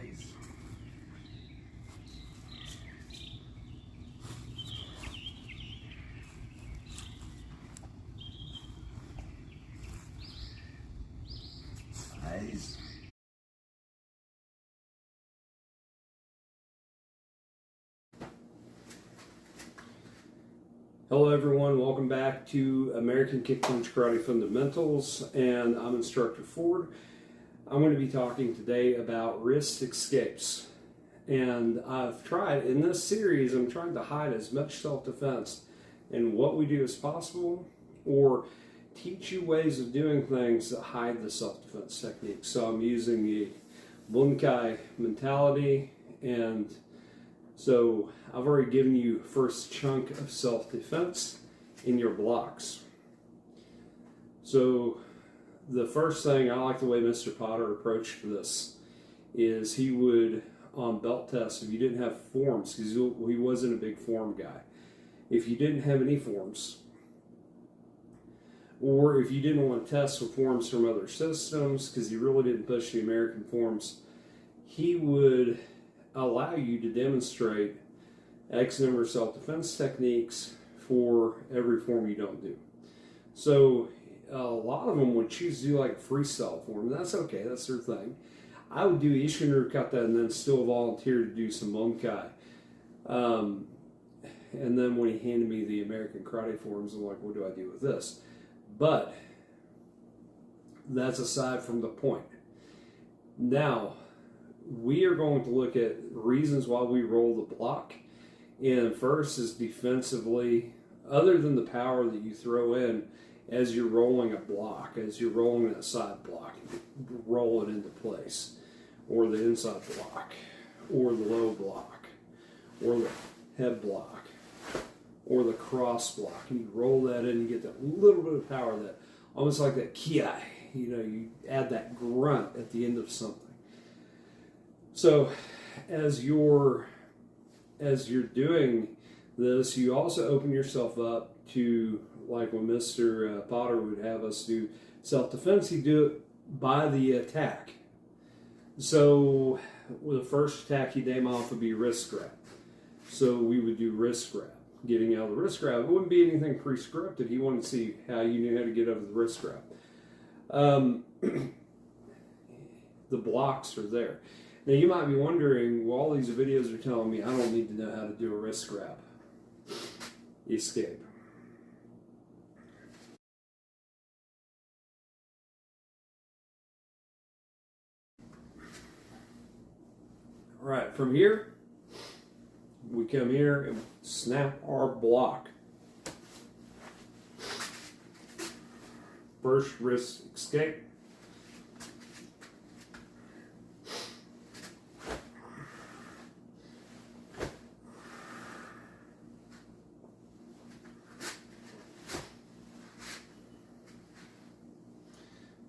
eyes. Eyes. Hello everyone, welcome back to American Kick Punch Karate Fundamentals, and I'm Instructor Ford. I'm going to be talking today about wrist escapes. And I've tried, in this series, I'm trying to hide as much self-defense in what we do as possible, or teach you ways of doing things that hide the self-defense techniques. So I'm using the Bunkai mentality, and so I've already given you first chunk of self-defense in your blocks. So the first thing, I like the way Mr. Potter approached this, is he would, on belt tests, if you didn't have forms, because he wasn't a big form guy, if you didn't have any forms, or if you didn't want to test with forms from other systems, because he really didn't push the American forms, he would allow you to demonstrate X number of self-defense techniques for every form you don't do. So a lot of them would choose to do like a freestyle form. That's okay, that's their thing. I would do Ishinru Kata and then still volunteer to do some Bunkai. And then when he handed me the American Karate forms, I'm like, what do I do with this? But that's aside from the point. Now, we are going to look at reasons why we roll the block. And first is defensively, other than the power that you throw in as you're rolling a block, as you're rolling that side block, roll it into place, or the inside block, or the low block, or the head block, or the cross block, and you roll that in, you get that little bit of power, that almost like that kiai, you add that grunt at the end of something. So as you're doing this, you also open yourself up to, like when Mr. Potter would have us do self-defense, he'd do it by the attack. So with the first attack he'd aim off would be wrist grab. So we would do wrist grab. Getting out of the wrist grab, it wouldn't be anything pre-scripted. He wanted to see how you knew how to get out of the wrist grab. The blocks are there. Now you might be wondering, well, all these videos are telling me I don't need to know how to do a wrist grab escape. All right, from here, we come here and snap our block. First wrist escape.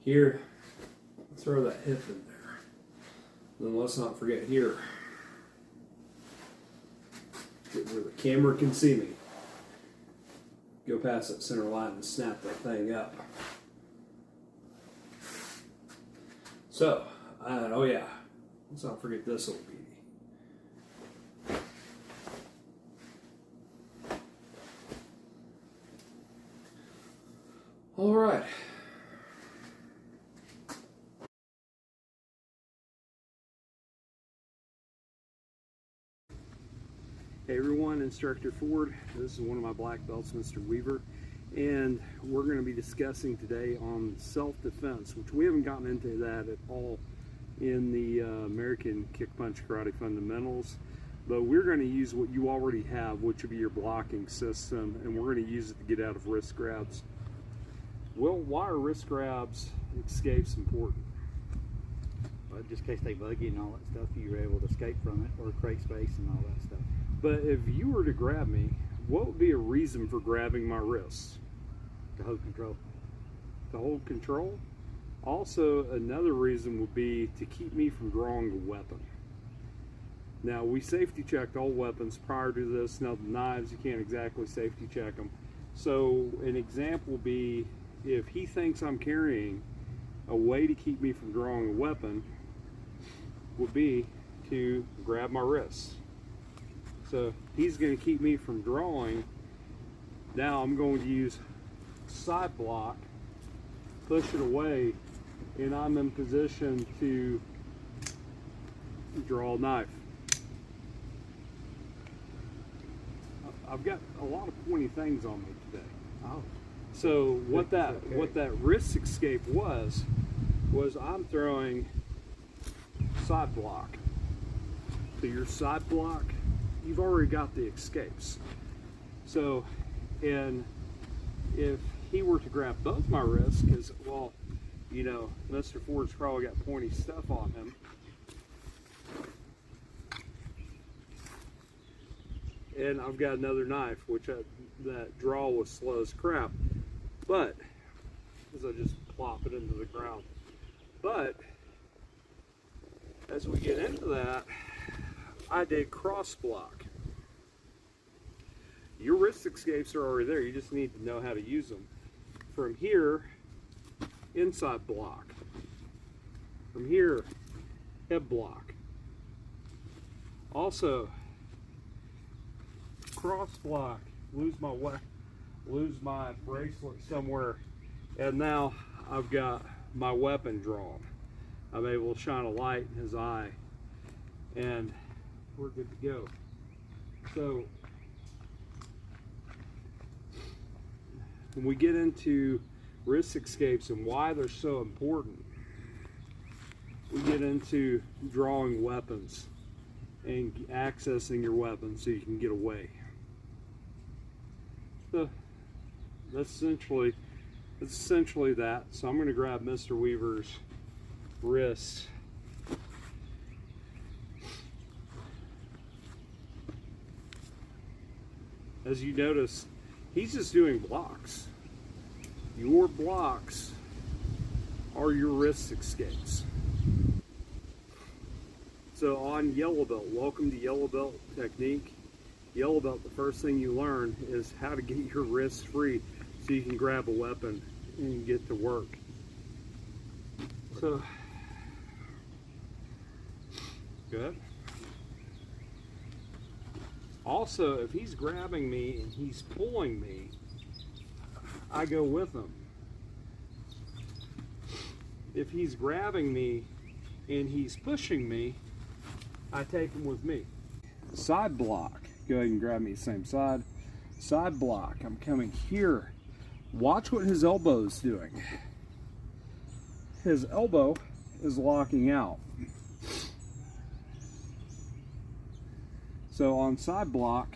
Here, throw that hip in there. Then let's not forget here, get where the camera can see me. Go past that center line and snap that thing up. So, oh yeah, let's not forget this old beauty. All right. Hey everyone, Instructor Ford. This is one of my black belts, Mr. Weaver, and we're going to be discussing today on self-defense, which we haven't gotten into that at all in the American Kick Punch Karate Fundamentals, but we're going to use what you already have, which would be your blocking system, and we're going to use it to get out of wrist grabs. Well, why are wrist grabs escapes important? Well, just in case they bug you and all that stuff, you're able to escape from it, or create space and all that stuff. But if you were to grab me, what would be a reason for grabbing my wrists? To hold control. To hold control? Also, another reason would be to keep me from drawing a weapon. Now, we safety checked all weapons prior to this. Now, the knives, you can't exactly safety check them. So, an example would be if he thinks I'm carrying, a way to keep me from drawing a weapon would be to grab my wrist. So he's going to keep me from drawing. Now I'm going to use side block, push it away, and I'm in position to draw a knife. I've got a lot of pointy things on me today. Oh. So what that Okay. what that wrist escape was I'm throwing side block. So your side block, you've already got the escapes. So, and if he were to grab both my wrists, because, well, you know, Mr. Ford's probably got pointy stuff on him. And I've got another knife, which that draw was slow as crap. But, as I just plop it into the ground. But, as we get into that, I did cross block. Your wrist escapes are already there, you just need to know how to use them. From here, inside block. From here, head block. Also, cross block, lose my bracelet somewhere, and now I've got my weapon drawn. I'm able to shine a light in his eye, and we're good to go. So when we get into wrist escapes and why they're so important, we get into drawing weapons and accessing your weapon so you can get away. So that's essentially that. So I'm going to grab Mr. Weaver's wrist. As you notice, he's just doing blocks. Your blocks are your wrist escapes. So on Yellow Belt, welcome to Yellow Belt Technique. Yellow Belt, the first thing you learn is how to get your wrists free so you can grab a weapon and get to work. So, good. Also, if he's grabbing me and he's pulling me, I go with him. If he's grabbing me and he's pushing me, I take him with me. Side block. Go ahead and grab me same side. Side block. I'm coming here. Watch what his elbow is doing. His elbow is locking out. So on side block,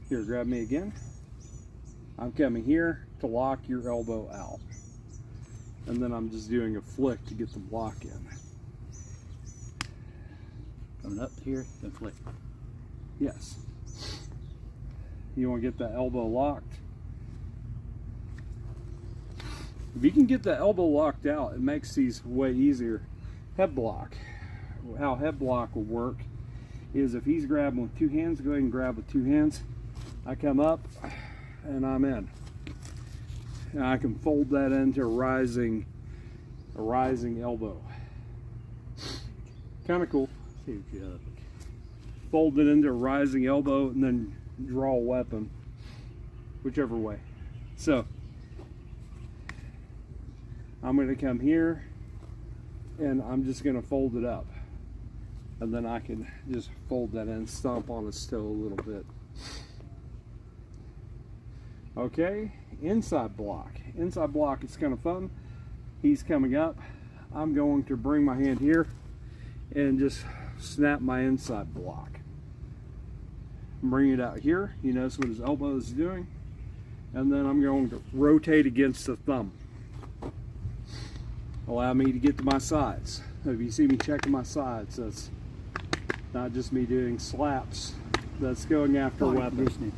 here, grab me again. I'm coming here to lock your elbow out. And then I'm just doing a flick to get the block in. Coming up here, then flick. Yes. You want to get that elbow locked? If you can get that elbow locked out, it makes these way easier. Head block. How head block will work is if he's grabbing with two hands, go ahead and grab with two hands. I come up and I'm in. And I can fold that into a rising elbow. Kind of cool. See what you have. Fold it into a rising elbow and then draw a weapon, whichever way. So I'm going to come here and I'm just going to fold it up, and then I can just fold that in, stomp on his toe a little bit. Okay, inside block. Inside block is kind of fun. He's coming up. I'm going to bring my hand here and just snap my inside block. Bring it out here. You notice what his elbow is doing. And then I'm going to rotate against the thumb. Allow me to get to my sides. If you see me checking my sides, that's not just me doing slaps. That's going after a weapon.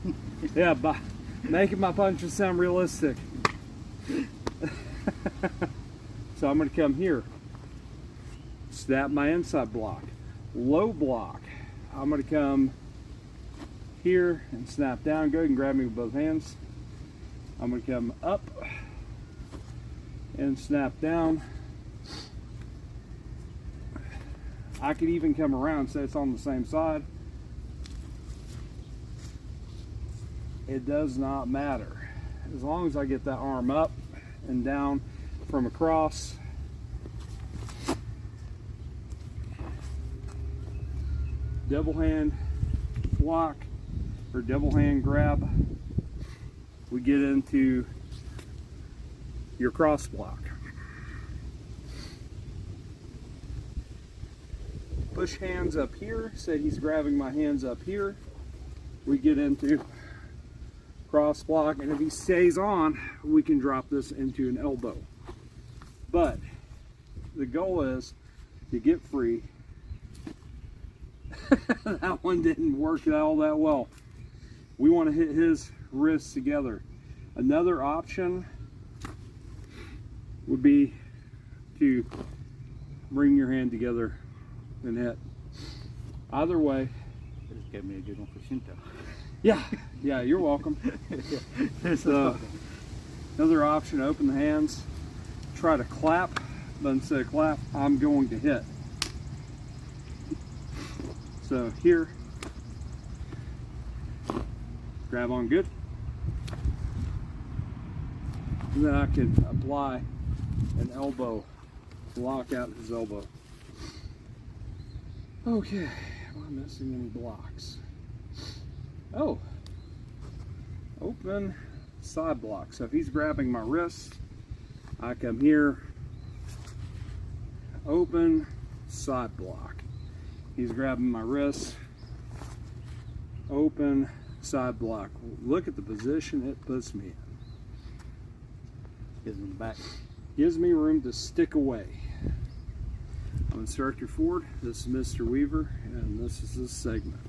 Yeah, by making my punches sound realistic. So I'm going to come here. Snap my inside block. Low block. I'm going to come here and snap down. Go ahead and grab me with both hands. I'm going to come up and snap down. I could even come around, say it's on the same side. It does not matter. As long as I get that arm up and down from across. Double hand block or double hand grab, we get into your cross block. Push hands up here, say he's grabbing my hands up here, we get into cross block, and if he stays on, we can drop this into an elbow. But the goal is to get free. That one didn't work all that well. We want to hit his wrists together. Another option would be to bring your hand together and hit. Either way. This gave me a good one for Shinto. Yeah, you're welcome. So, another option, open the hands, try to clap, but instead of clap, I'm going to hit. So here, grab on good. And then I can apply an elbow to lock out his elbow. Okay, am I missing any blocks? Oh, open side block. So if he's grabbing my wrist, I come here, open side block. He's grabbing my wrist, open side block. Look at the position it puts me in. Gives me the back. Gives me room to stick away. I'm Instructor Ford. This is Mr. Weaver, and this is this segment.